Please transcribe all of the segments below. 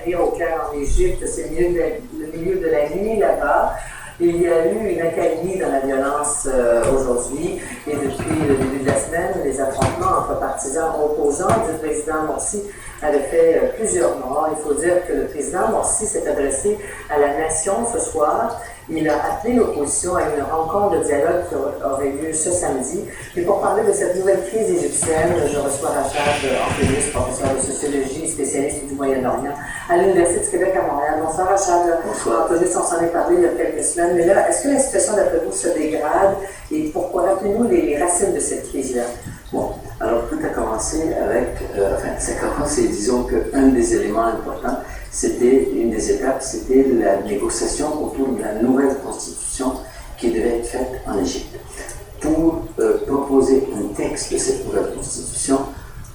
Zacharia au Caire en Égypte, c'est le milieu de la nuit là-bas. Il y a eu une accalmie dans la violence aujourd'hui et depuis le début de la semaine, les affrontements entre partisans opposants du président Morsi avaient fait plusieurs morts. Il faut dire que le président Morsi s'est adressé à la nation ce soir. Il a appelé l'opposition à une rencontre de dialogue qui aurait lieu ce samedi. Et pour parler de cette nouvelle crise égyptienne, je reçois Rachad Anthonius, professeur de sociologie, spécialiste du Moyen-Orient à l'Université du Québec à Montréal. Bonsoir Rachad. Bonsoir. Anthonius, on s'en est parlé il y a quelques semaines. Mais là, est-ce que la situation d'après vous se dégrade et pourquoi? Rappelez-nous les racines de cette crise-là. Bon, alors tout a commencé avec, ça a commencé, disons qu'un des éléments importants, une des étapes, c'était la négociation autour de la nouvelle constitution qui devait être faite en Égypte. Pour proposer un texte de cette nouvelle constitution,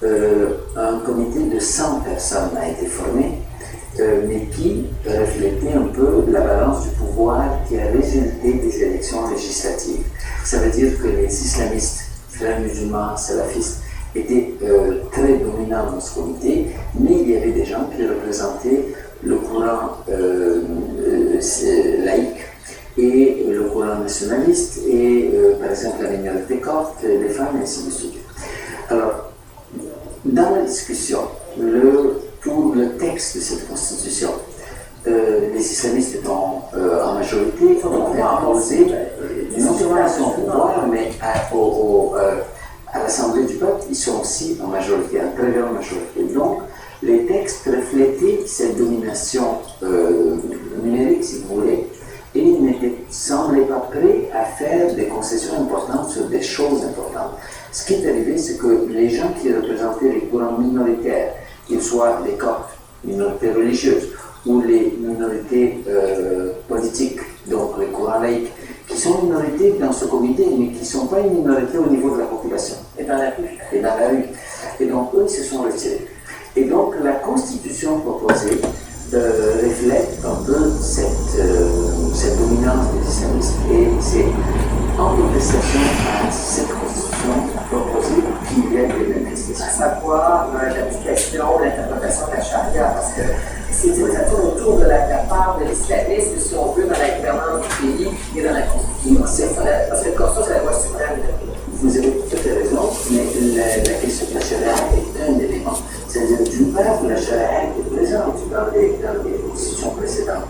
un comité de 100 personnes a été formé, mais qui reflétait un peu la balance du pouvoir qui a résulté des élections législatives. Ça veut dire que les islamistes, frères musulmans, salafistes, étaient très dominants dans ce comité, mais il y avait des gens qui représentaient le courant laïque et le courant nationaliste et par exemple la minorité copte, les femmes et ainsi de suite. Alors, dans la discussion, pour le texte de cette constitution, les islamistes étant en majorité ont imposé non seulement à son pouvoir, mais à l'Assemblée du peuple, ils sont aussi en majorité, en très grande majorité. Donc, les textes reflétaient cette domination numérique, si vous voulez, et ils ne semblaient pas prêts à faire des concessions importantes sur des choses importantes. Ce qui est arrivé, c'est que les gens qui représentaient les courants minoritaires, qu'ils soient les coptes, minorités religieuses, ou les minorités politiques, donc les courants laïcs, qui sont minorités dans ce comité, mais qui ne sont pas une minorité au niveau de la population. Et dans la rue. Et dans la rue. Et donc, eux, ils se sont retirés. Et donc, la constitution proposée reflète un peu cette dominance des islamistes. Et c'est en contestation à cette constitution proposée qu'il y a des manifestations. À savoir l'application, l'interprétation de la charia, parce que ça tourne autour de la part de l'islamisme, si on veut, dans la gouvernance du pays et dans la constitution. Parce que le constitution, c'est la loi suprême. Vous avez tout à fait raison, mais la question de la charia est un élément. C'est-à-dire, d'une part, la charia était présente dans les constitutions précédentes.